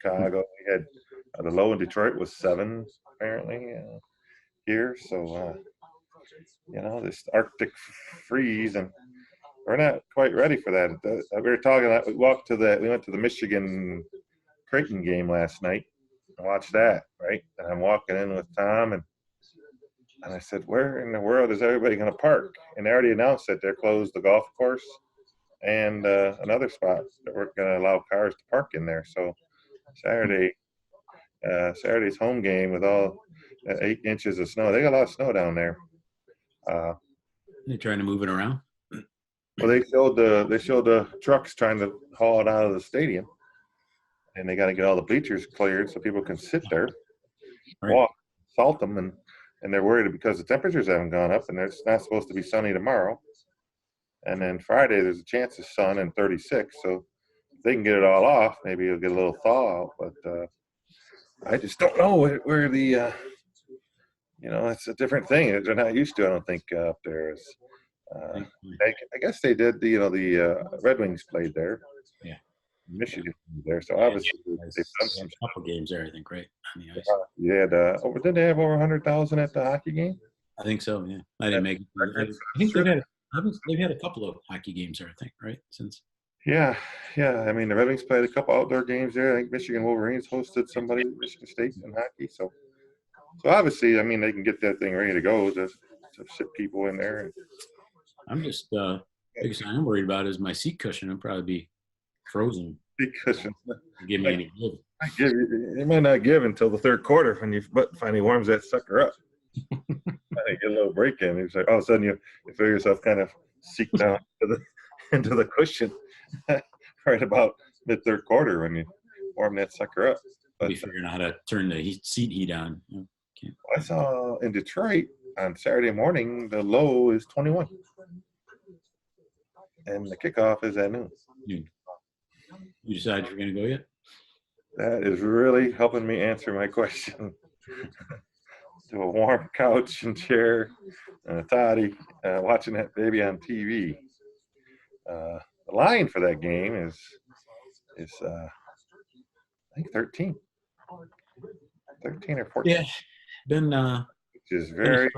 Chicago. We had the low in Detroit was 7 apparently here. So this Arctic freeze, and we're not quite ready for that. We were talking. We went to the Michigan Creighton game last night and watched that. Right, and I'm walking in with Tom and I said, where in the world is everybody going to park? And they already announced that they're closed the golf course and another spot that we're going to allow cars to park in there. So Saturday's home game with all 8 inches of snow. They got a lot of snow down there. They're trying to move it around. Well, they showed the trucks trying to haul it out of the stadium, and they got to get all the bleachers cleared so people can sit there, walk, salt them, and they're worried because the temperatures haven't gone up, and it's not supposed to be sunny tomorrow. And then Friday, there's a chance of sun and 36. So if they can get it all off, maybe you'll get a little thaw out. But I just don't know where the, it's a different thing. They're not used to, I don't think, up there. I guess they did, the Red Wings played there. Yeah. Michigan there. So obviously they've done some a couple games there, I think, right? On the ice. Yeah, did they have over 100,000 at the hockey game? I think so, yeah. I didn't make it. I think they've had a couple of hockey games there, I think, right? Since. Yeah. I mean, the Red Wings played a couple outdoor games there. I think Michigan Wolverines hosted somebody at Michigan State in hockey. So obviously, I mean, they can get that thing ready to go to sit people in there. I'm just biggest thing I'm worried about is my seat cushion. It'll probably be frozen. Seat cushion. Give me any give. It might not give until the third quarter when your butt finally warms that sucker up. I get a little break in. It's like all of a sudden you feel yourself kind of seek down into the cushion right about mid third quarter when you warm that sucker up. But figuring out how to turn the seat heat on. I saw in Detroit on Saturday morning the low is 21, and the kickoff is at noon. You decided you're going to go yet? That is really helping me answer my question. To a warm couch and chair and a toddy, watching that baby on TV. The line for that game is I think 13 or 14. Yeah, been which is very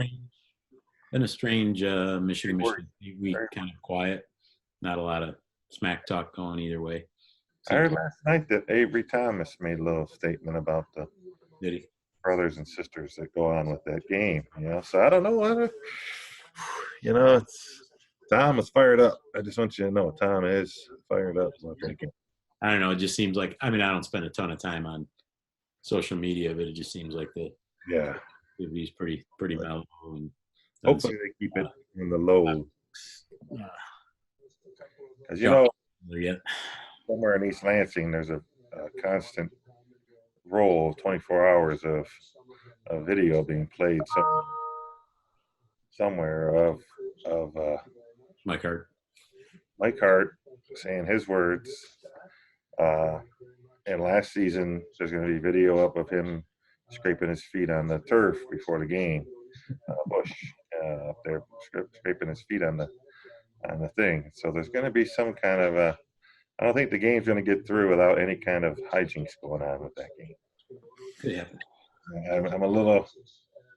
been a strange Michigan week, kind of quiet. Not a lot of smack talk going either way. I heard last night that Avery Thomas made a little statement about the brothers and sisters that go on with that game. So I don't know. Tom is fired up. I just want you to know Tom is fired up. I don't know. It just seems like, I mean, I don't spend a ton of time on social media, but it just seems like he's pretty mellow. And hopefully they keep it in the low. Because somewhere in East Lansing, there's a constant roll, 24 hours of video being played somewhere of Mike Hart saying his words. And last season, there's going to be video up of him scraping his feet on the turf before the game. Bush up there scraping his feet on the thing. So there's going to be some kind of I don't think the game's going to get through without any kind of hijinks going on with that game. Yeah. I'm a little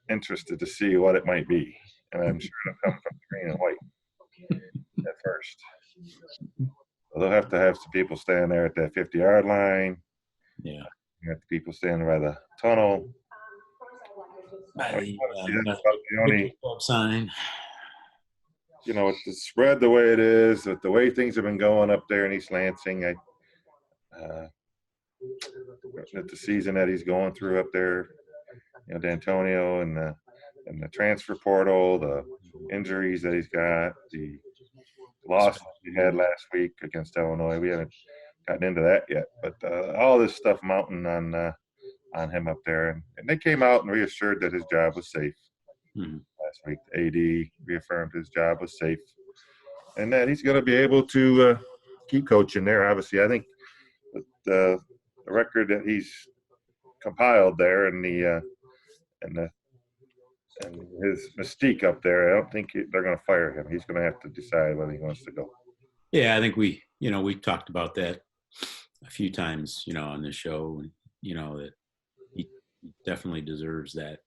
interested to see what it might be, and I'm sure it'll come from green and white at first. So they'll have to have some people stand there at that 50-yard line. Yeah. You have people standing by the tunnel. Sign. With the spread the way it is, with the way things have been going up there in East Lansing, at the season that he's going through up there, D'Antonio and the transfer portal, the injuries that he's got, the loss he had last week against Illinois. We haven't gotten into that yet, but all this stuff mounting on him up there, and they came out and reassured that his job was safe. Last week, the AD reaffirmed his job was safe, and that he's going to be able to keep coaching there. Obviously, I think the record that he's compiled there and his mystique up there, I don't think they're going to fire him. He's going to have to decide whether he wants to go. Yeah, I think we talked about that a few times, on this show, and that he definitely deserves that.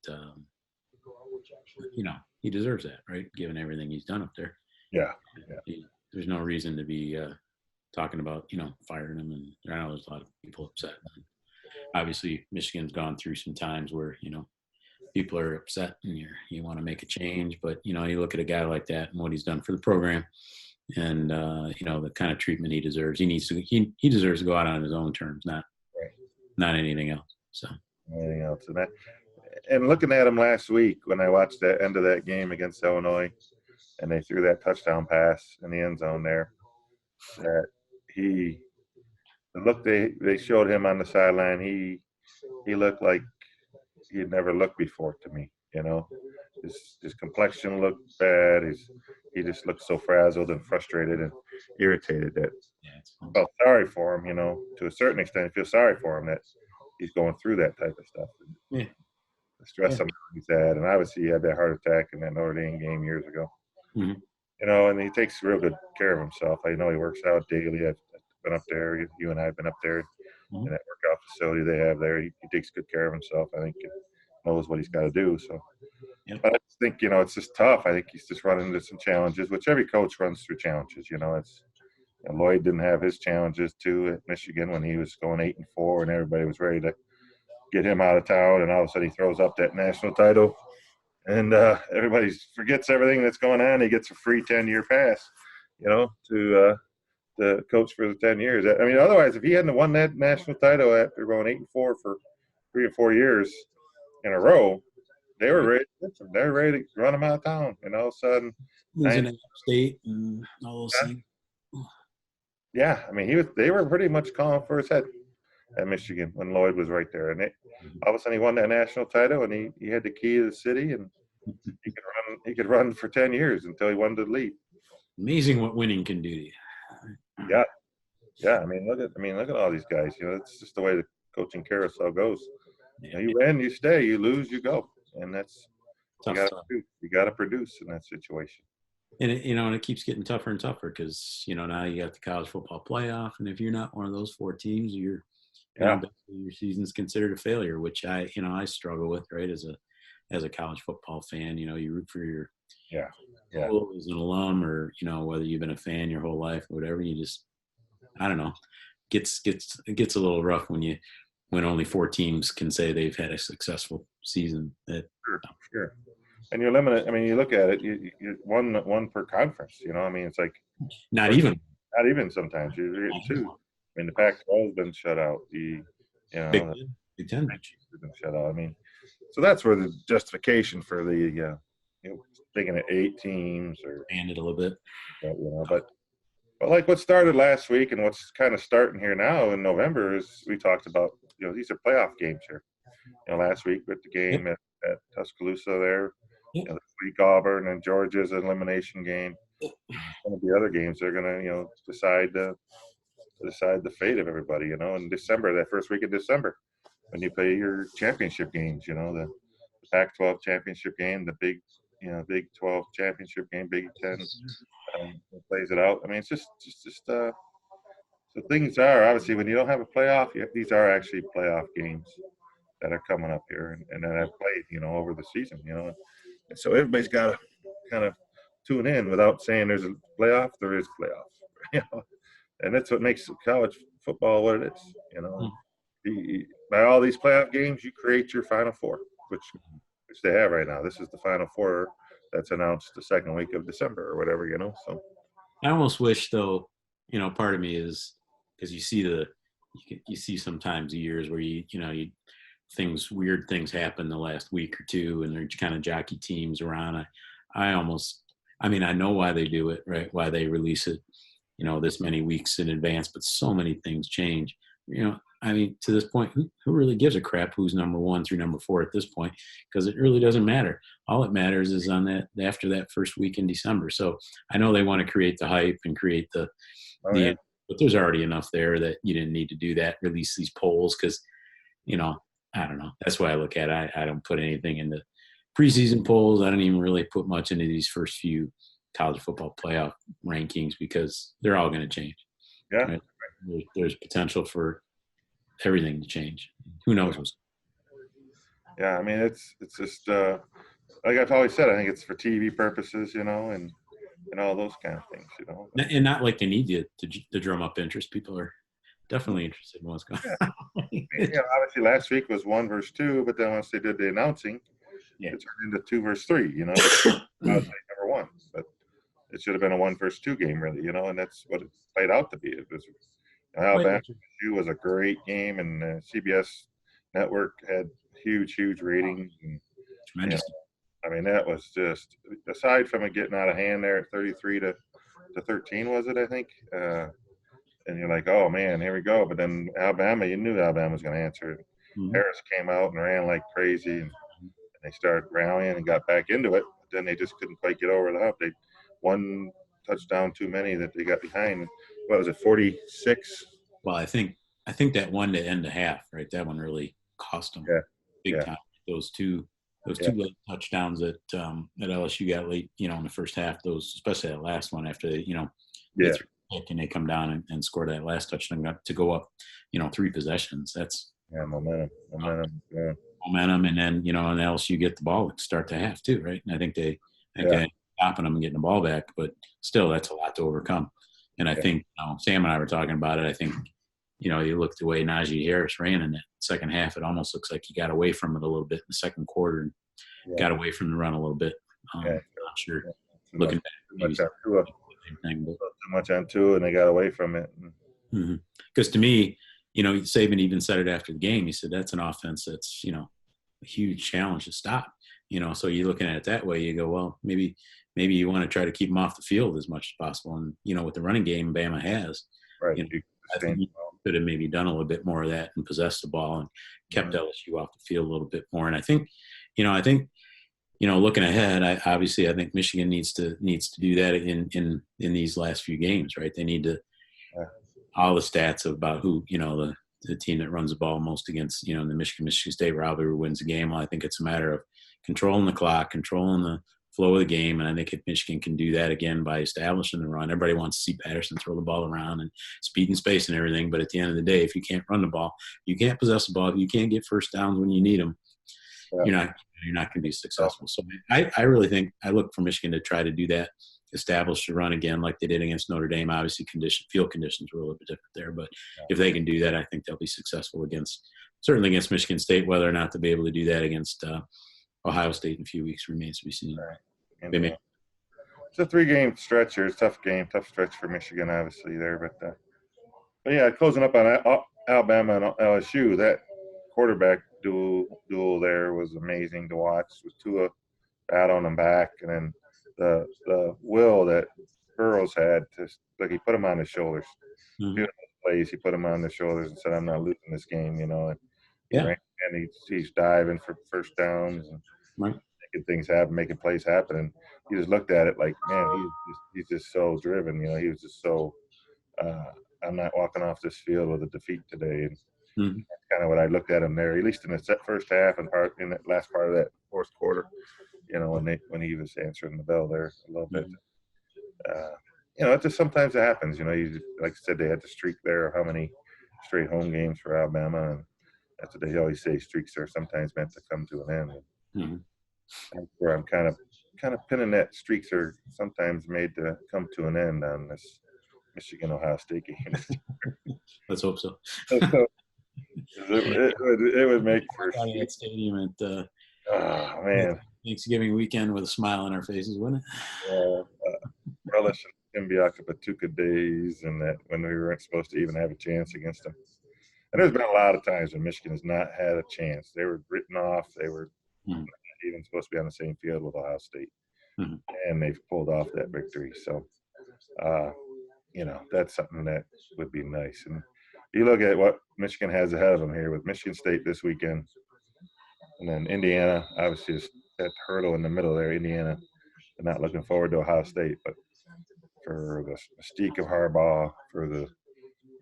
He deserves that, right? Given everything he's done up there. Yeah. There's no reason to be talking about, firing him. And I know there's a lot of people upset. Obviously, Michigan's gone through some times where, people are upset and you want to make a change. But, you look at a guy like that and what he's done for the program and, the kind of treatment he deserves. He deserves to go out on his own terms, not anything else. So anything else. And looking at him last week when I watched the end of that game against Illinois, and they threw that touchdown pass in the end zone there, that the look they showed him on the sideline, he looked like he had never looked before to me. His complexion looked bad. He just looked so frazzled and frustrated and irritated that I felt sorry for him. To a certain extent, I feel sorry for him that he's going through that type of stuff. Yeah. The stress he's had, and obviously he had that heart attack in that Notre Dame game years ago. Mm-hmm. And he takes real good care of himself. I know he works out daily. I've been up there. You and I have been up there in that workout facility they have there. He takes good care of himself. I think he knows what he's got to do. So, but I just think it's just tough. I think he's just running into some challenges, which every coach runs through challenges. Lloyd didn't have his challenges too at Michigan when he was going 8-4, and everybody was ready to get him out of town, and all of a sudden he throws up that national title, and everybody forgets everything that's going on. He gets a free 10-year pass, to coach for the 10 years. I mean, otherwise, if he hadn't won that national title after going 8-4 for 3 or 4 years in a row, they were ready. They're ready to run him out of town, and all of a sudden, losing App State and all those things. Yeah, I mean, they were pretty much calling for his head at Michigan when Lloyd was right there, and all of a sudden he won that national title, and he had the key to the city, and he could run for 10 years until he wanted to leave. Amazing what winning can do to you. Yeah. I mean, look at all these guys. It's just the way the coaching carousel goes. You win, you stay. You lose, you go, and that's tough. You got to produce in that situation. And it keeps getting tougher and tougher because now you got the college football playoff, and if you're not one of those 4 teams, your season's considered a failure, which I struggle with, right? As a college football fan, you root for your school as an alum, or whether you've been a fan your whole life or whatever. You just, I don't know, it gets a little rough when only 4 teams can say they've had a successful season. Sure. And you're limited. I mean, you look at it, you're one per conference. I mean, it's like not even sometimes you're getting 2. I mean, the Pac-12 has been shut out. The Big Ten has been shut out. I mean, so that's where the justification for the thinking of 8 teams or and it a little bit. But like what started last week and what's kind of starting here now in November is we talked about. These are playoff games here. Last week with the game at Tuscaloosa there. This week Auburn and Georgia's elimination game. Some of the other games they're gonna decide the fate of everybody. In December, that first week of December, when you play your championship games. The Pac-12 championship game, the Big 12 championship game, Big 10 plays it out. I mean, it's just so things are obviously when you don't have a playoff. These are actually playoff games that are coming up here and that I've played over the season. And so everybody's got to kind of tune in without saying there's a playoff. There is playoff, and that's what makes college football what it is. By all these playoff games, you create your Final Four, which they have right now. This is the Final Four that's announced the second week of December or whatever. So I almost wish, though, part of me is because you see sometimes years where weird things happen the last week or 2, and they're kind of jockey teams around. I know why they do it, right? Why they release it, this many weeks in advance, but so many things change. To this point, who really gives a crap who's number 1 through number 4 at this point? Because it really doesn't matter. All it matters is on that after that first week in December. So I know they want to create the hype and create but there's already enough there that you didn't need to do that. Release these polls because, I don't know. That's why I look at it. I don't put anything in the preseason polls. I don't even really put much into these first few college football playoff rankings because they're all going to change. Yeah. Right? there's potential for everything to change. Who knows what's. Yeah, I mean, it's just like I've always said. I think it's for TV purposes, and all those kind of things. And not like they need you to drum up interest. People are definitely interested in what's going on. Obviously last week was 1 versus 2, but then once they did the announcing, it turned into 2 versus 3. Number 1, but it should have been a 1 versus 2 game, really. And that's what it played out to be. It was Alabama was a great game, and CBS network had huge ratings. And, tremendous. I mean, that was just, aside from it getting out of hand there at 33 to 13, was it? I think. And you're like, oh man, here we go. But then Alabama, you knew Alabama was going to answer it. Mm-hmm. Harris came out and ran like crazy, and they started rallying and got back into it. But then they just couldn't quite get over the hump. They one touchdown too many that they got behind. What was it, 46? Well, I think that one to end the half, right? That one really cost them big time. Those two late touchdowns that LSU got late, in the first half. Those, especially that last one after they, and they come down and score that last touchdown to go up, 3 possessions. That's momentum. Momentum, and then and LSU get the ball to start the half too, right? And I think they stopping them and getting the ball back, but still, that's a lot to overcome. And I think Sam and I were talking about it. I think you look the way Najee Harris ran in that second half. It almost looks like he got away from it a little bit in the second quarter and got away from the run a little bit. I'm not sure. Looking back, too much on Tua, and they got away from it. Because to me, Saban even said it after the game. He said that's an offense that's a huge challenge to stop. So you're looking at it that way. You go, well, maybe you want to try to keep them off the field as much as possible. And with the running game Bama has, right? I think you could have maybe done a little bit more of that and possessed the ball and kept LSU off the field a little bit more. And I think, looking ahead, I think Michigan needs to do that in these last few games, right? They need to all the stats about who the team that runs the ball most against the Michigan State rivalry wins the game. Well, I think it's a matter of controlling the clock, controlling the flow of the game, and I think if Michigan can do that again by establishing the run, everybody wants to see Patterson throw the ball around and speed and space and everything. But at the end of the day, if you can't run the ball, you can't possess the ball, if you can't get first downs when you need them, you're not going to be successful. So I really think I look for Michigan to try to do that, establish the run again like they did against Notre Dame. Obviously, field conditions were a little bit different there, but if they can do that, I think they'll be successful certainly against Michigan State. Whether or not they'll be able to do that against Ohio State in a few weeks remains to be seen. Right. It's a 3-game stretch here. It's a tough stretch for Michigan, obviously there. But yeah, closing up on Alabama and LSU, that quarterback duel there was amazing to watch. With Tua battling them back, and then the will that Burrows had he put him on his shoulders. Beautiful plays, he put him on his shoulders and said, "I'm not losing this game," and he's diving for first downs and making things happen, making plays happen. And you just looked at it like, man, he's just so driven. He was just so. I'm not walking off this field with a defeat today. And that's kind of what I looked at him there, at least in the first half and in that last part of that fourth quarter. When he was answering the bell there a little bit. It just sometimes it happens. Like I said, they had the streak there of how many straight home games for Alabama, and that's what they always say. Streaks are sometimes meant to come to an end. That's where I'm kind of pinning that streaks are sometimes made to come to an end on this Michigan-Ohio State game. Let's hope so. It would make for that stadium at Thanksgiving weekend with a smile on our faces, wouldn't it? Relish and Kimbiaka Patuka days, and that when we weren't supposed to even have a chance against them. And there's been a lot of times when Michigan has not had a chance. They were written off. They were not even supposed to be on the same field with Ohio State, and they've pulled off that victory. So, that's something that would be nice. And you look at what Michigan has ahead of them here with Michigan State this weekend, and then Indiana, obviously, is that hurdle in the middle there. Indiana, they're not looking forward to Ohio State, but for the mystique of Harbaugh, for the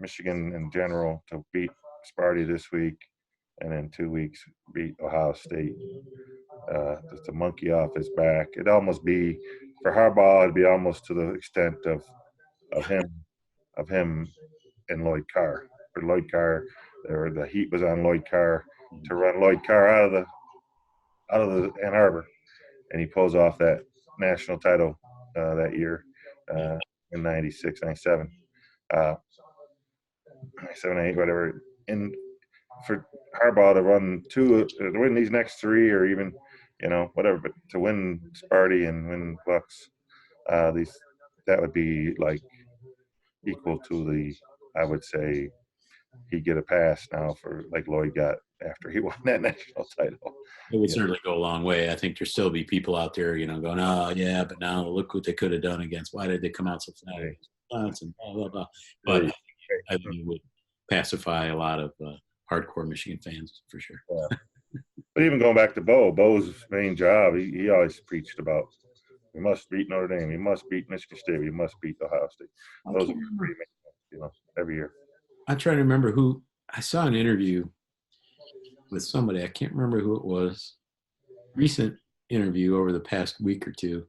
Michigan in general to beat Sparty this week, and in 2 weeks beat Ohio State, just a monkey off his back. It'd almost be for Harbaugh. It'd be almost to the extent of him and Lloyd Carr. For Lloyd Carr, the heat was on Lloyd Carr to run Lloyd Carr out of the Ann Arbor, and he pulls off that national title that year in 96, 97, 97, 98, whatever. And for Harbaugh to win these next three, or even, whatever, but to win Sparty and win Bucks, that would be like equal to I would say, he'd get a pass now for like Lloyd got after he won that national title. It would certainly go a long way. I think there'll still be people out there, going, oh, yeah, but now look what they could have done against. Why did they come out so flat? And blah, blah, blah. But I think it would pacify a lot of hardcore Michigan fans for sure. Yeah. But even going back to Bo's main job, he always preached about, we must beat Notre Dame, we must beat Michigan State, we must beat Ohio State. Those are pretty main, every year. I'm trying to remember who I saw an interview with somebody. I can't remember who it was. Recent interview over the past week or two.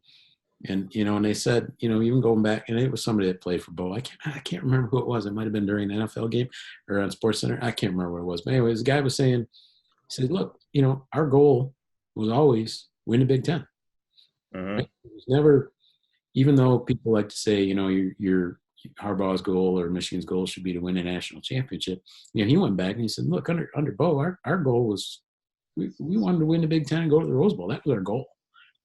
And, and they said, even going back, and it was somebody that played for Bo. I can't remember who it was. It might have been during an NFL game or on SportsCenter. I can't remember what it was. But anyways, the guy was saying, he said, look, our goal was always win the Big Ten. Mm-hmm. Right? It was never, even though people like to say, your Harbaugh's goal or Michigan's goal should be to win a national championship. He went back and he said, look, under Bo, our goal was we wanted to win the Big Ten and go to the Rose Bowl. That was our goal.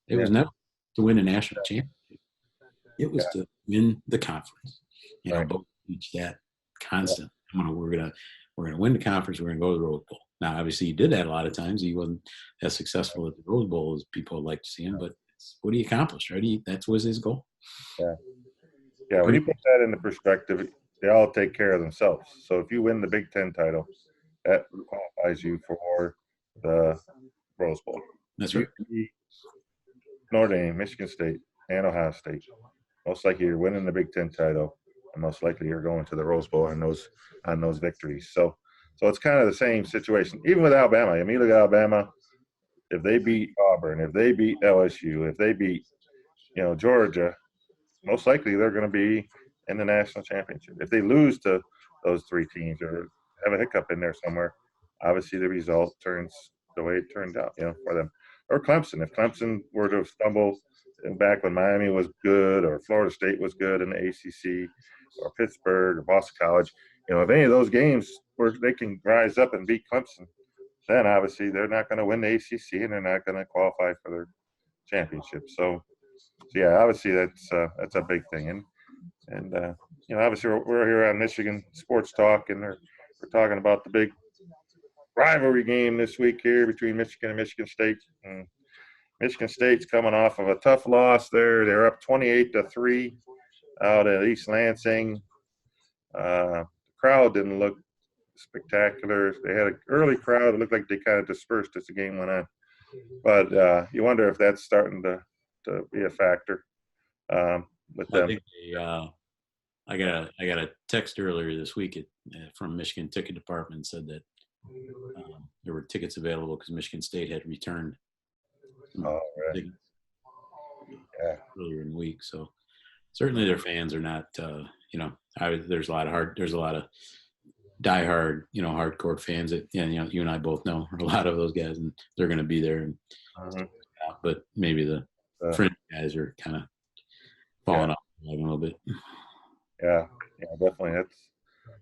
It was never to win a national championship. It was to win the conference. Bo teach that constant. We're gonna win the conference. We're gonna go to the Rose Bowl. Now, obviously, he did that a lot of times. He wasn't as successful at the Rose Bowl as people would like to see him. But what he accomplished, right? That was his goal. Yeah. Yeah, when you put that into perspective, they all take care of themselves. So if you win the Big Ten title, that qualifies you for the Rose Bowl. That's right. Notre Dame, Michigan State, and Ohio State. Most likely you're winning the Big Ten title, and most likely you're going to the Rose Bowl on those victories. So it's kind of the same situation. Even with Alabama, I mean, you look at Alabama. If they beat Auburn, if they beat LSU, if they beat, Georgia, most likely they're going to be in the national championship. If they lose to those three teams or have a hiccup in there somewhere, obviously the result turns the way it turned out, for them. Or Clemson. If Clemson were to stumble back when Miami was good or Florida State was good in the ACC or Pittsburgh or Boston College, if any of those games where they can rise up and beat Clemson, then obviously they're not going to win the ACC and they're not going to qualify for their championship. So yeah, obviously that's a big thing, and obviously we're here on Michigan Sports Talk, and we're talking about the big rivalry game this week here between Michigan and Michigan State. And Michigan State's coming off of a tough loss there. They're up 28-3 out at East Lansing. The crowd didn't look spectacular. They had an early crowd. It looked like they kind of dispersed as the game went on, but you wonder if that's starting to be a factor with them. I think I got a text earlier this week from Michigan Ticket Department said that there were tickets available because Michigan State had returned tickets earlier in the week. So certainly their fans are not. There's a lot of diehard, hardcore fans that you and I both know a lot of those guys, and they're going to be there. And, but maybe the fringe guys are kind of falling off a little bit. Yeah, definitely.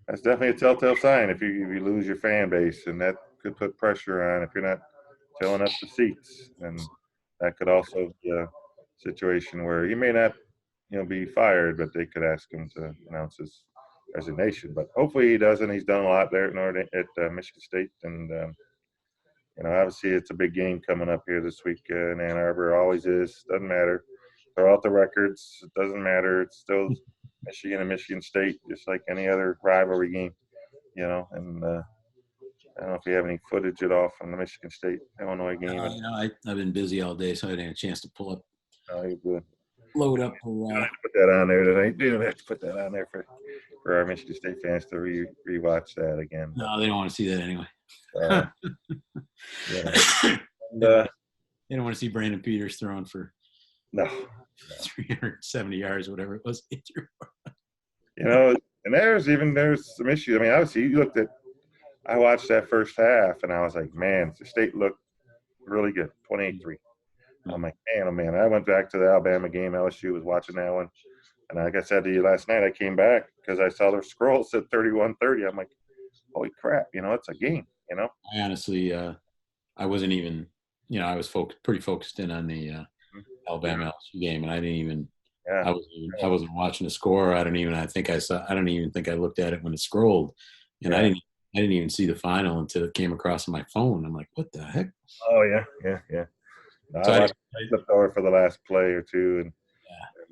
That's definitely a telltale sign if you lose your fan base, and that could put pressure on if you're not filling up the seats, and that could also be a situation where he may not, be fired, but they could ask him to announce his resignation. But hopefully he doesn't. He's done a lot there at Michigan State, and obviously it's a big game coming up here this week in Ann Arbor. Always is. Doesn't matter. Throw out the records. It doesn't matter. It's still Michigan and Michigan State, just like any other rivalry game, And I don't know if you have any footage at all from the Michigan State Illinois game. I've been busy all day, so I didn't have a chance to pull up. Oh, you're good. Load up. You don't have to put that on there tonight. You don't have to put that on there for our Michigan State fans to rewatch that again. No, they don't want to see that anyway. They don't want to see Brandon Peters throwing for 370 yards, whatever it was. And there's some issues. I mean, obviously, I watched that first half, and I was like, man, the state looked really good, 28-3. I'm like, man, oh man. I went back to the Alabama game. LSU was watching that one. And like I said to you last night, I came back because I saw the scroll said 31-30. I'm like, holy crap, it's a game, I honestly, I wasn't even, I was pretty focused in on the Alabama LSU game, and I didn't even, Yeah. I wasn't watching the score. I don't even think I looked at it when it scrolled, and Yeah. I didn't even see the final until it came across on my phone. I'm like, what the heck? Oh, yeah. No, So I flipped over for the last play or two, and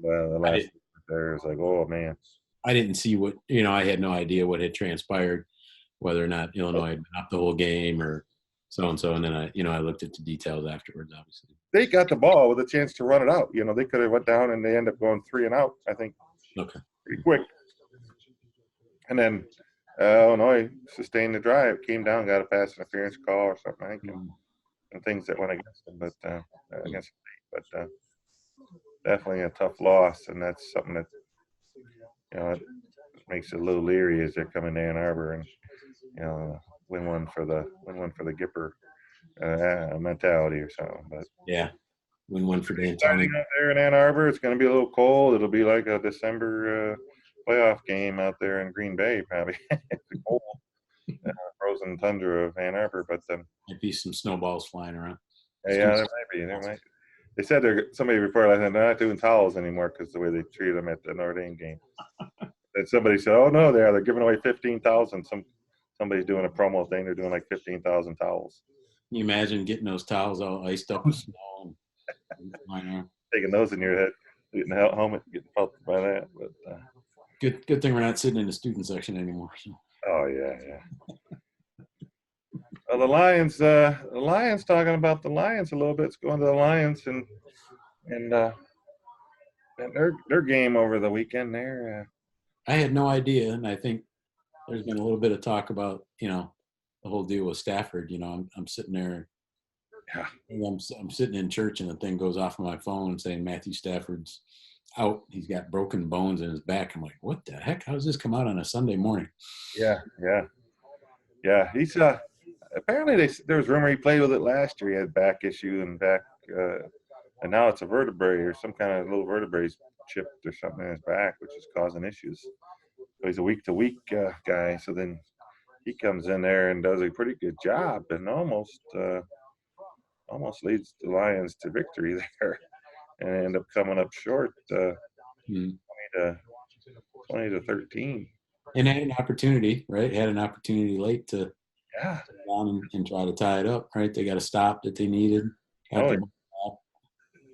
the I last didn't, there was like, oh, man. I didn't see what, I had no idea what had transpired, whether or not Illinois had been up the whole game or so and so. And then I looked at the details afterwards, obviously. They got the ball with a chance to run it out. They could have went down and they end up going 3 and out, I think, Okay. pretty quick. And then Illinois sustained the drive, came down, got a pass interference call or something, I think, and things that went against them, but against the state. But definitely a tough loss, and that's something that it makes it a little leery as they're coming to Ann Arbor and win one for the Gipper mentality or something. But yeah, win one for D'Antoni. Out there in Ann Arbor, it's going to be a little cold. It'll be like a December playoff game out there in Green Bay, probably. It's a cold, frozen tundra of Ann Arbor, but might be some snowballs flying around. Yeah, there might be. There might. They said somebody reported last night they're not doing towels anymore because the way they treated them at the Notre Dame game. And somebody said, "Oh no, they're giving away 15,000." Somebody's doing a promo thing. They're doing like 15,000 towels. Can you imagine getting those towels all iced up with snow and taking those in your head, getting the helmet, getting pelted by that. But good thing we're not sitting in the student section anymore. So. Oh yeah. Well, the Lions. Talking about the Lions a little bit. It's going to the Lions and their game over the weekend there. I had no idea, and I think there's been a little bit of talk about the whole deal with Stafford. I'm sitting there. Yeah. I'm sitting in church, and the thing goes off on my phone saying Matthew Stafford's out. He's got broken bones in his back. I'm like, what the heck? How does this come out on a Sunday morning? Yeah. He's apparently there was rumor he played with it last year. He had back issue and and now it's a vertebrae or some kind of little vertebrae chipped or something in his back, which is causing issues. So he's a week-to-week guy. So then he comes in there and does a pretty good job and almost leads the Lions to victory there, and end up coming up short 20 to 13. And had an opportunity, right? Had an opportunity late to go down and try to tie it up, right? They got a stop that they needed.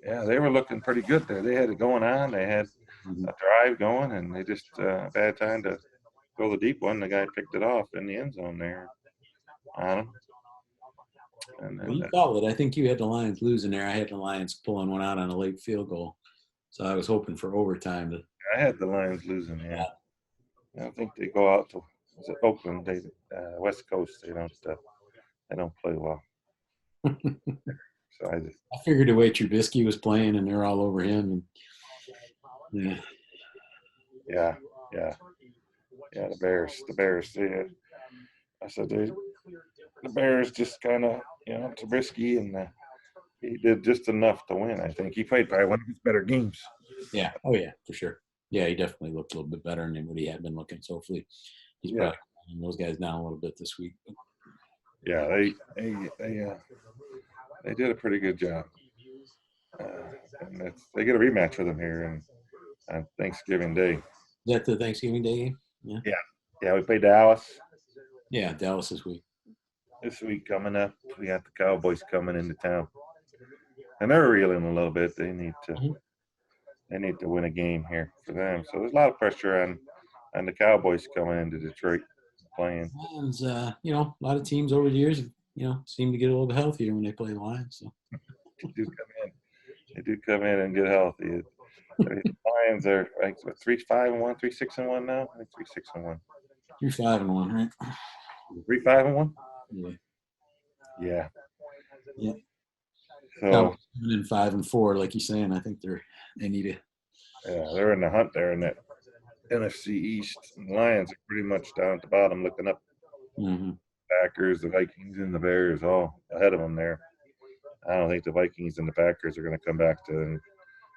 Yeah, they were looking pretty good there. They had it going on. They had a drive going, and they just bad time to go the deep one. The guy picked it off in the end zone there on him. And then, you called it. I think you had the Lions losing there. I had the Lions pulling one out on a late field goal. So I was hoping for overtime. I had the Lions losing, yeah. I think they go out to Oakland. They West Coast. They don't play well. So I figured the way Trubisky was playing and they're all over him. And, yeah. The Bears. I said the Bears just kind of Trubisky and he did just enough to win. I think he played probably one of his better games. Yeah. Oh yeah, for sure. Yeah, he definitely looked a little bit better than what he had been looking. So hopefully he's probably putting those guys down a little bit this week. Yeah, they did a pretty good job. And they get a rematch with them here on Thanksgiving Day. Is that the Thanksgiving Day game? Yeah, we played Dallas. Yeah, Dallas this week. This week coming up, we got the Cowboys coming into town. And they're reeling a little bit. They need to win a game here for them. So there's a lot of pressure on the Cowboys coming into Detroit playing. Lions, a lot of teams over the years, seem to get a little bit healthier when they play the Lions. So. They do come in and get healthy. The Lions are like 3-5-1, 3-6-1 now. I think 3-6-1. 3-5-1, right? 3-5-1. Yeah. So 5-4, like you're saying, I think they need it. Yeah, they're in the hunt there in that NFC East. The Lions are pretty much down at the bottom, looking up. Mm-hmm. Packers, the Vikings, and the Bears all ahead of them there. I don't think the Vikings and the Packers are going to come back to.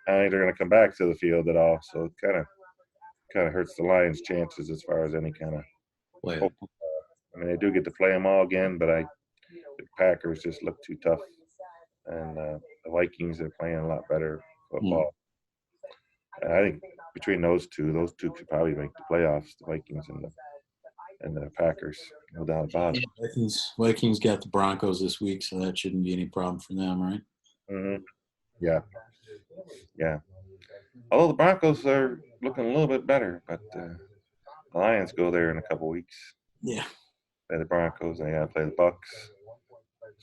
I don't think they're going to come back to the field at all. So it kind of hurts the Lions' chances as far as any kind of Well, hope. I mean, they do get to play them all again, but the Packers just look too tough, and the Vikings are playing a lot better football. And I think between those two could probably make the playoffs. The Vikings and the Packers, no doubt about it. Vikings got the Broncos this week, so that shouldn't be any problem for them, right? Mm-hmm. Yeah. Although the Broncos are looking a little bit better, but the Lions go there in a couple weeks. Yeah. Play the Broncos, and they got to play the Bucks.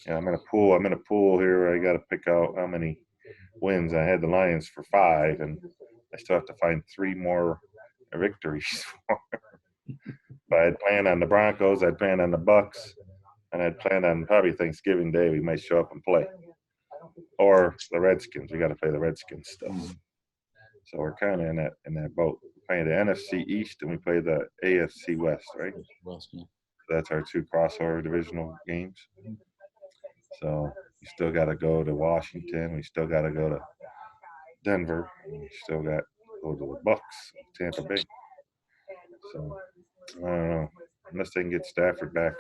Yeah, I'm in a pool here where I got to pick out how many wins. I had the Lions for 5, and I still have to find 3 more victories. But I'd planned on the Broncos, I'd planned on the Bucks, and I'd planned on probably Thanksgiving Day we might show up and play, or the Redskins. We got to play the Redskins stuff. So we're kind of in that boat. We're playing the NFC East and we play the AFC West, right? West, yeah. That's our 2 crossover divisional games. So we still got to go to Washington. We still got to go to Denver. And we still got to go to the Bucks, Tampa Bay. So I don't know. Unless they can get Stafford back,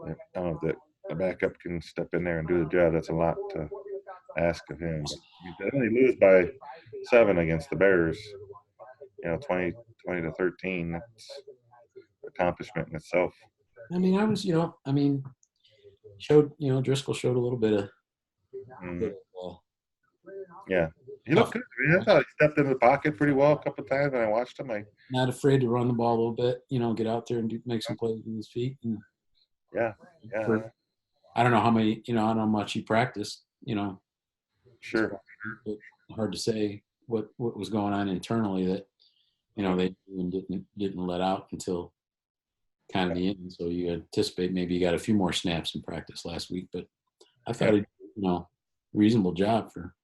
I don't know if the backup can step in there and do the job. That's a lot to ask of him. But they only lose by 7 against the Bears. 20 to 13. That's an accomplishment in itself. I mean, Driscoll showed a little bit of. Yeah, he looked good. I thought he stepped into the pocket pretty well a couple of times when I watched him. Not afraid to run the ball a little bit. Get out there and make some plays with his feet. And yeah. I don't know how many. I don't know how much he practiced. Sure. Hard to say what was going on internally that they didn't let out until kind of the end. So you anticipate maybe he got a few more snaps in practice last week, but I thought he did, reasonable job for.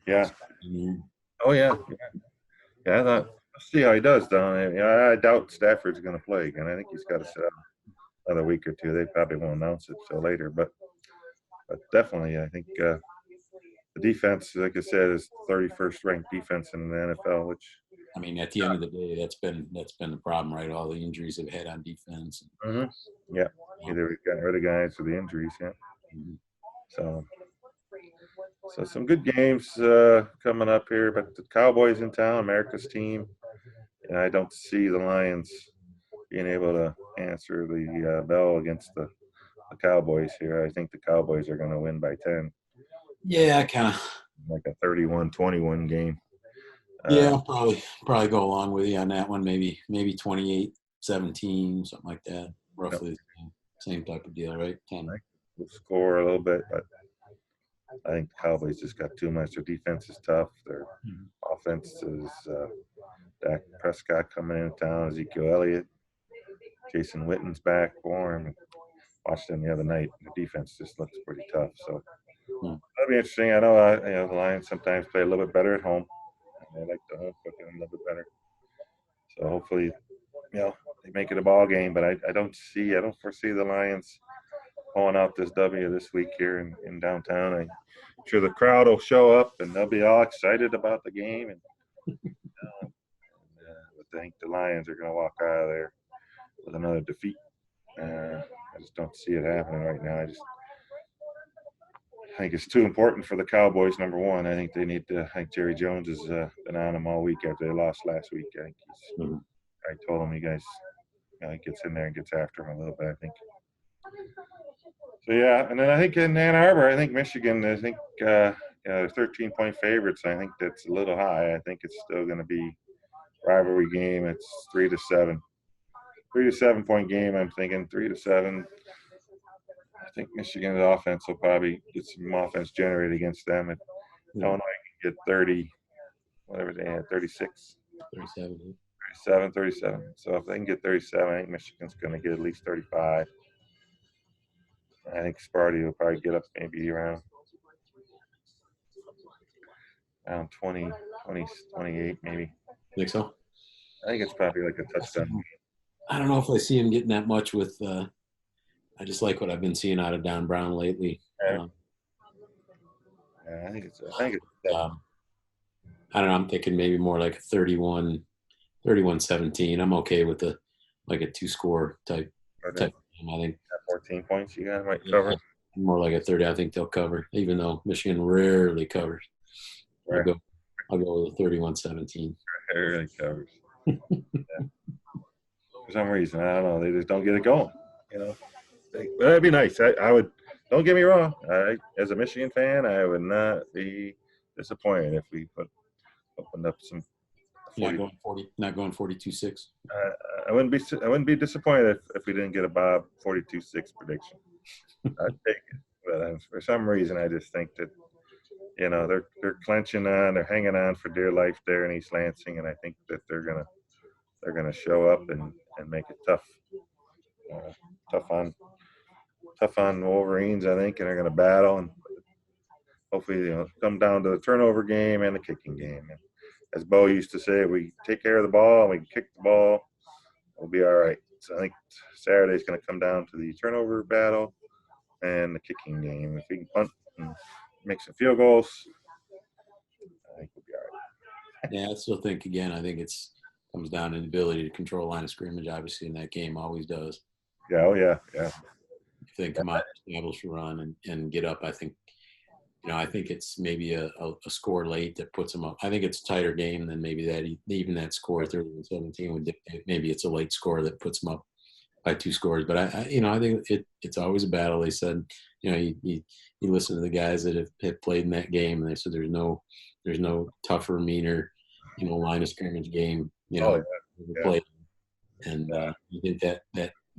Yeah. Oh yeah. I thought. Let's see how he does down there. I doubt Stafford's going to play again. I think he's got to sit out another week or 2. They probably won't announce it till later, but definitely, I think the defense, like I said, is 31st ranked defense in the NFL. Which, I mean, at the end of the day, that's been the problem, right? All the injuries they've had on defense. Mm-hmm. Yeah, either we've gotten rid of guys or the injuries. Yeah. Mm-hmm. So some good games coming up here, but the Cowboys in town, America's team. And I don't see the Lions being able to answer the bell against the Cowboys here. I think the Cowboys are going to win by 10. Yeah, kind of like a 31-21 game. Yeah, I'll probably go along with you on that one. Maybe 28-17, something like that. Roughly the same type of deal, right? 10. We'll score a little bit, but I think the Cowboys just got too much. Their defense is tough. Their offense is Dak Prescott coming into town, Ezekiel Elliott, Jason Witten's back for him. Watched them the other night. The defense just looks pretty tough. So that'll be interesting. I know the Lions sometimes play a little bit better at home. They like the home cooking a little bit better. So hopefully, they make it a ball game. But I don't foresee the Lions pulling out this W this week here in downtown. I'm sure the crowd will show up and they'll be all excited about the game. And I think the Lions are going to walk out of there with another defeat. I just don't see it happening right now. I think it's too important for the Cowboys, number one. I think they need to – I think Jerry Jones has been on them all week after they lost last week. I think I told him, you guys he gets in there and gets after him a little bit, I think. So, yeah, and then I think in Ann Arbor, I think Michigan, they're 13-point favorites. I think that's a little high. I think it's still going to be a rivalry game. It's 3-7. 3 to 7 point game. I'm thinking 3 to 7. I think Michigan's offense will probably get some offense generated against them. And Illinois can get 30, whatever they had, 36. 37. So if they can get 37, I think Michigan's going to get at least 35. I think Sparty will probably get up maybe around 20, 28 maybe. Think so? I think it's probably like a touchdown. I don't know if I see him getting that much with. I just like what I've been seeing out of Don Brown lately. Yeah, I think it's. Um, I don't know. I'm thinking maybe more like a 31-17. I'm okay with like a two-score type game. I think 14 points. You guys might cover. More like a 30. I think they'll cover, even though Michigan rarely covers. I'll go with a 31-17. Rarely covers. Yeah. For some reason, I don't know. They just don't get it going. That'd be nice. I would. Don't get me wrong. As a Michigan fan, I would not be disappointed if we opened up some. 40. Not going 42-6. I wouldn't be disappointed if we didn't get a Bob 42-6 prediction. I'd take it, but for some reason, I just think that they're clenching on, they're hanging on for dear life there in East Lansing, and I think that they're gonna show up and make it tough on Wolverines, I think, and they're gonna battle and hopefully come down to the turnover game and the kicking game. And as Bo used to say, if we take care of the ball and we can kick the ball, we'll be all right. So I think Saturday's going to come down to the turnover battle and the kicking game. If we can punt and make some field goals, I think we'll be all right. Yeah, I still think, again, I think comes down to the ability to control line of scrimmage, obviously, in that game always does. Yeah, oh yeah. If they come out, establish a run and get up, I think, I think it's maybe a score late that puts them up. I think it's a tighter game than maybe that score 31-17 would dictate. Maybe it's a late score that puts them up by 2 scores. But I think it's always a battle. They said, you listen to the guys that have played in that game, and they said there's no tougher, meaner, line of scrimmage game, played. And I think that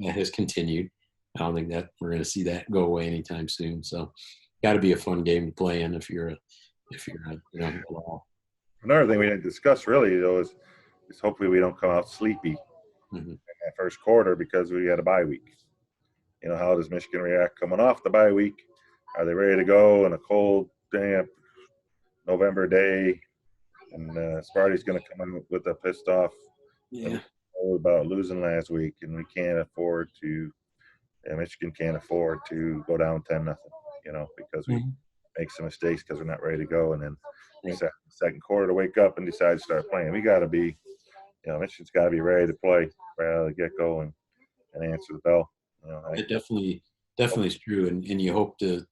has continued. I don't think that we're going to see that go away anytime soon. So. Got to be a fun game to play in if you're Another thing we didn't discuss really though is hopefully we don't come out sleepy in that first quarter because we had a bye week. How does Michigan react coming off the bye week? Are they ready to go on a cold, damp November day? And Sparty's going to come in with a pissed off about losing last week, and we can't afford to. Michigan can't afford to go down 10-0. Because we make some mistakes because we're not ready to go. And then second quarter to wake up and decide to start playing. We got to be, Michigan's got to be ready to play right out of the get-go and answer the bell. It definitely is true. And you hope to,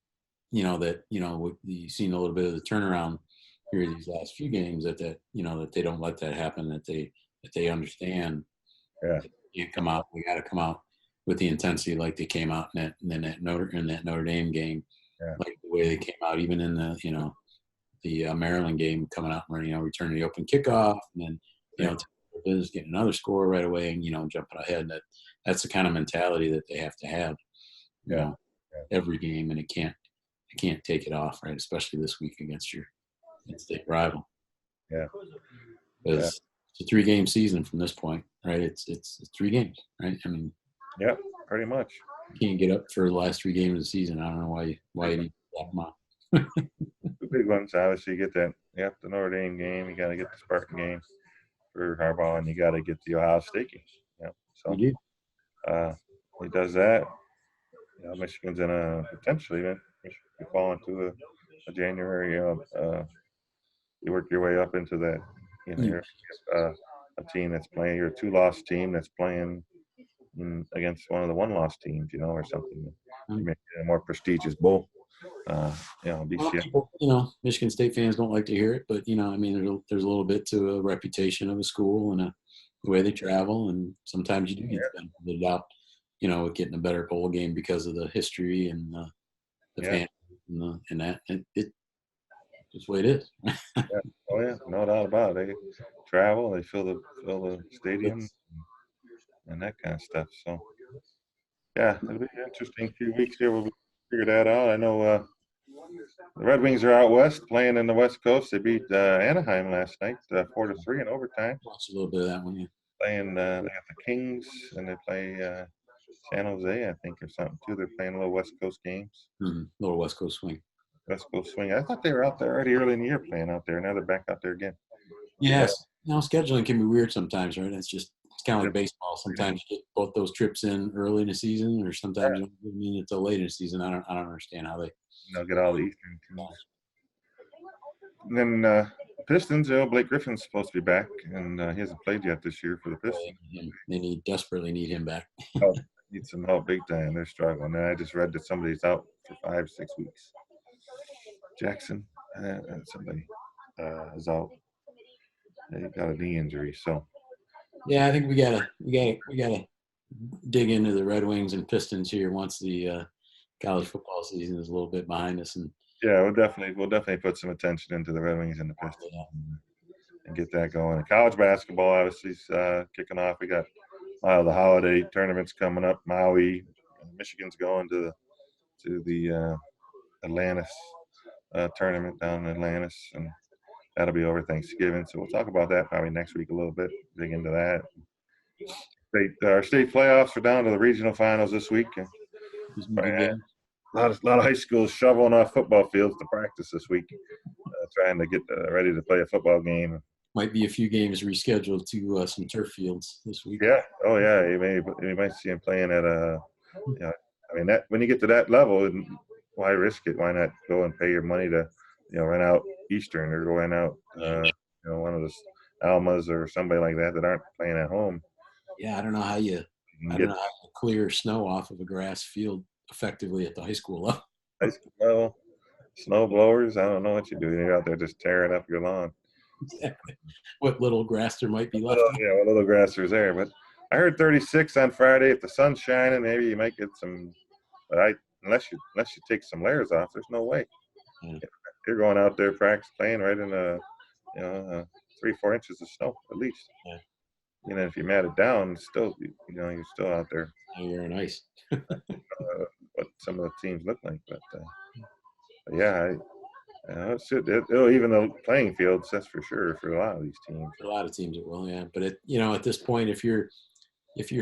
that, you've seen a little bit of the turnaround here these last few games that they don't let that happen, that they understand. Yeah. You can't come out. We got to come out with the intensity like they came out in that Notre Dame game. Yeah. Like the way they came out, even in the Maryland game, coming out and returning the open kickoff, and then getting another score right away, and jumping ahead. That's the kind of mentality that they have to have. Every game, and it can't take it off, right? Especially this week against your state rival. Yeah, because it's a 3-game season from this point, right? It's 3 games, right? I mean, yeah, pretty much. You can't get up for the last 3 games of the season. I don't know why you need to block them out. The big ones, obviously, you get that. You have the Notre Dame game. You got to get the Spartan game for Harbaugh, and you got to get the Ohio State game. So he does that. Michigan's in a potentially, man. You fall into a January. You work your way up into that. You're a team that's playing. You're a 2-loss team that's playing against one of the 1-loss teams, or something. Maybe a more prestigious bowl. People, Michigan State fans don't like to hear it, but there's a little bit to a reputation of a school and the way they travel, and sometimes you do get benefited out, with getting a better bowl game because of the history and the fans and that. And it's just the way it is. Oh yeah, no doubt about it. They travel, they fill the stadium and that kind of stuff. So yeah, it'll be an interesting few weeks here. We'll figure that out. I know the Red Wings are out west playing in the West Coast. They beat Anaheim last night, 4-3 in overtime. Watch a little bit of that one. Yeah. Playing, they got the Kings and they play San Jose, I think, or something too. They're playing little West Coast games. Little West Coast swing. West Coast swing. I thought they were out there already early in the year playing out there. Now they're back out there again. Yes. Now scheduling can be weird sometimes, right? It's kind of like baseball. Sometimes you get both those trips in early in the season, or sometimes you don't mean it till late in the season. I don't understand how they. Get all the Eastern teams. And then Pistons, Blake Griffin's supposed to be back, and he hasn't played yet this year for the Pistons. They desperately need him back. Need some help big time. They're struggling. And I just read that somebody's out for 5-6 weeks. Jackson, somebody is out. He got a knee injury, so. Yeah, I think we gotta dig into the Red Wings and Pistons here once the college football season is a little bit behind us. And yeah, we'll definitely put some attention into the Red Wings and the Pistons and get that going. And college basketball obviously is kicking off. We got the holiday tournaments coming up. Maui, Michigan's going to the Atlantis tournament down in Atlantis, and that'll be over Thanksgiving. So we'll talk about that probably next week a little bit. Dig into that. Our state playoffs are down to the regional finals this week. A lot of high schools shoveling off football fields to practice this week, trying to get ready to play a football game. Might be a few games rescheduled to some turf fields this week. Yeah. Oh yeah. You might see them playing at that when you get to that level, why risk it? Why not go and pay your money to rent out Eastern or go rent out one of the Almas or somebody like that aren't playing at home. Yeah, I don't know how you clear snow off of a grass field effectively at the high school level. High school level, snow blowers. I don't know what you do. You're out there just tearing up your lawn. Exactly. What little grass there might be left. What little grass there's there. But I heard 36 on Friday. If the sun's shining, maybe you might get some. But unless you take some layers off, there's no way. Yeah. You're going out there practice playing right in 3-4 inches of snow at least. Yeah. If you mat it down, still you're still out there. You're on ice. What some of the teams look like, but yeah, it'll even the playing fields. That's for sure for a lot of these teams. For a lot of teams, it will. Yeah, but at this point, if you're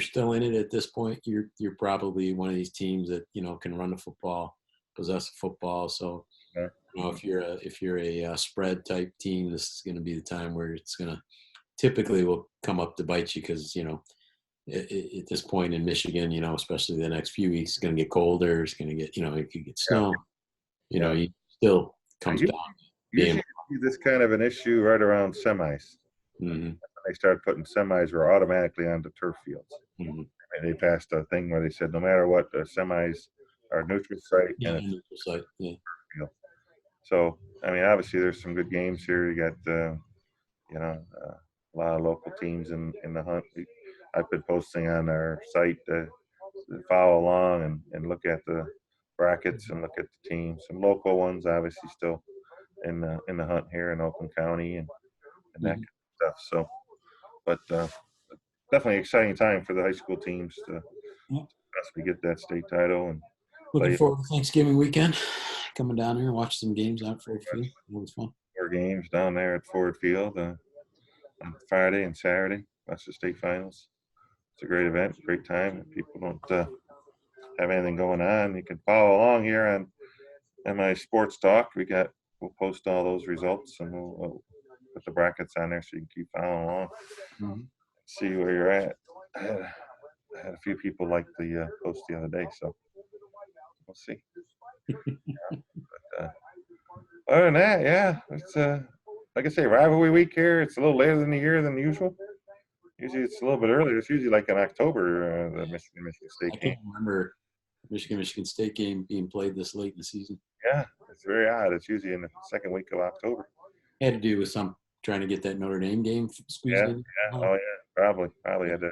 still in it at this point, you're probably one of these teams that can run the football, possess the football. So yeah. If you're a spread type team, this is going to be the time where it's going to typically will come up to bite you because at this point in Michigan, especially the next few weeks, it's going to get colder. It's going to get it could get snow. You still comes down. Usually see this kind of an issue right around semis. Mm-hmm. They started putting semis were automatically onto turf fields. Mm-hmm. And they passed a thing where they said no matter what, the semis are neutral site. Yeah, neutral site. Yeah. So obviously there's some good games here. You got a lot of local teams in the hunt. I've been posting on our site to follow along and look at the brackets and look at the teams. Some local ones obviously still in the hunt here in Oakland County and that kind of stuff. So, but definitely exciting time for the high school teams to possibly get that state title. And looking forward to Thanksgiving weekend. Coming down here and watch some games out at Ford Field. It was fun. 4 games down there at Ford Field on Friday and Saturday. Watch the state finals. It's a great event, great time. If people don't have anything going on, you can follow along here on MI Sports Talk. We'll post all those results and we'll put the brackets on there so you can keep following along. Mm-hmm. See where you're at. I had a few people like the post the other day, so we'll see. But, other than that, yeah, it's like I say, rivalry week here. It's a little later than the year than usual. Usually it's a little bit earlier. It's usually like in October, the Michigan State game. I can't remember Michigan State game being played this late in the season. Yeah, it's very odd. It's usually in the second week of October. Had to do with trying to get that Notre Dame game squeezed in. Yeah. Oh yeah, probably had to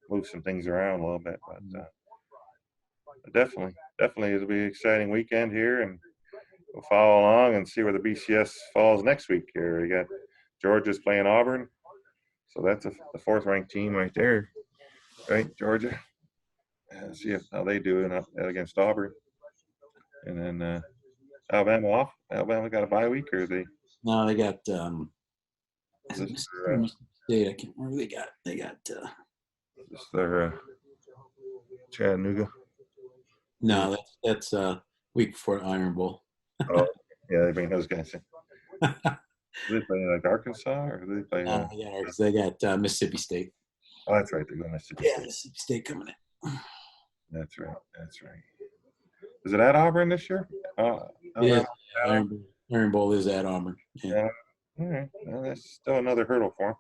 move some things around a little bit, but definitely it'll be an exciting weekend here, and we'll follow along and see where the BCS falls next week. Here we got Georgia's playing Auburn, so that's the 4th ranked team right there, right? Georgia. See how they do against Auburn, and then Alabama off. Alabama got a bye week, or they? No, they got. State. I can't remember. They got. This their Chattanooga. No, that's week before Iron Bowl. Oh, yeah, they bring those guys in. Do they play like Arkansas or do they play? They got Mississippi State. Oh, that's right. They're going to Mississippi Yeah, State. Mississippi State coming in. That's right. That's right. Is it at Auburn this year? Yeah, Iron Bowl is at Auburn. Yeah. All right. Well, that's still another hurdle for them.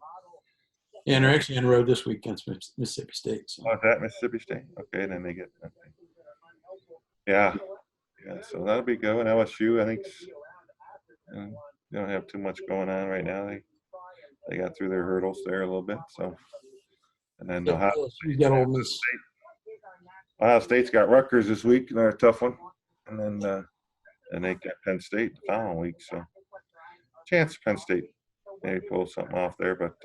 Yeah, and they're actually on the road this week against Mississippi State. So. Oh, is that Mississippi State? Okay, then they get. Okay. Yeah. Yeah. So that'll be good. And LSU, I think, they don't have too much going on right now. They got through their hurdles there a little bit. So, and then LSU's got Ole Miss. Ohio State's got Rutgers this week, and they're a tough one. And then they got Penn State the following week. So, chance Penn State maybe pull something off there, but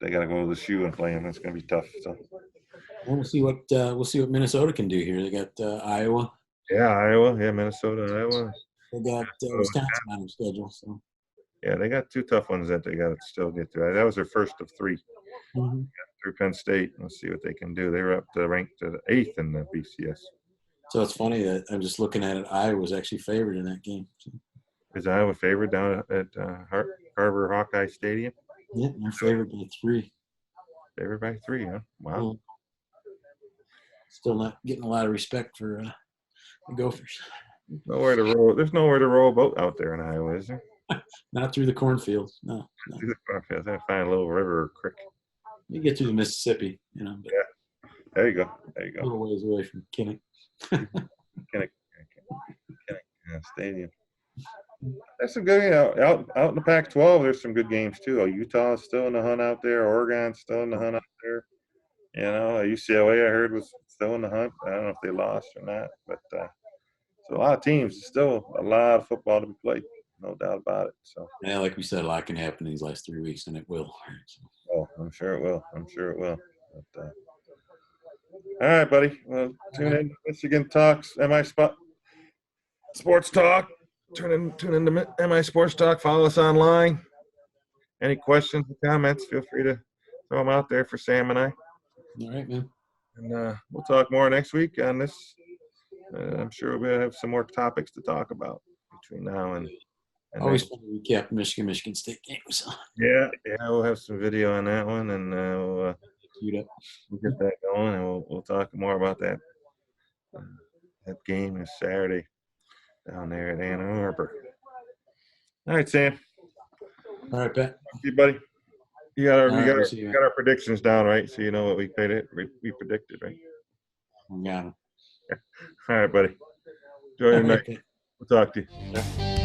they got to go to the shoe and play them. It's going to be tough. So, we'll see what Minnesota can do here. They got Iowa. Yeah, Iowa. Yeah, Minnesota, Iowa. They got Wisconsin on their schedule. So. Yeah, they got two tough ones that they got to still get through. That was their first of three. Mm-hmm. Through Penn State. Let's see what they can do. They were up to ranked 8th in the BCS. So it's funny that I'm just looking at it. Iowa was actually favored in that game. So. Is Iowa favored down at Carver Hawkeye Stadium? Yeah, they're favored by 3. Favored by 3, huh? Wow. Still not getting a lot of respect for the Gophers. There's nowhere to row a boat out there in Iowa, is there? Not through the cornfields. No. Through the cornfields. I find a little river or creek. You get through the Mississippi, But yeah. There you go. A little ways away from Kinnick. Kinnick Stadium. That's some good, out in the Pac-12, there's some good games too. Utah's still in the hunt out there. Oregon's still in the hunt out there. UCLA I heard was still in the hunt. I don't know if they lost or not, but so a lot of teams. Still a lot of football to be played, no doubt about it. So yeah, like we said, a lot can happen in these last 3 weeks, and it will. Oh, I'm sure it will. But, all right, buddy. Well, tune in to Michigan Talks, MI Sports Talk. Tune into MI Sports Talk. Follow us online. Any questions or comments, feel free to throw them out there for Sam and I. All right, man. And we'll talk more next week on this. I'm sure we'll have some more topics to talk about between now and always fun to recap Michigan State games. Yeah, we'll have some video on that one, and we'll get that going, and we'll talk more about that. That game is Saturday down there at Ann Arbor. All right, Sam. All right, Pat. Thank you, buddy. We got our predictions down, right? So you know what we predicted, right? We got them. All right, buddy. Enjoy your night. We'll talk to you. Yeah.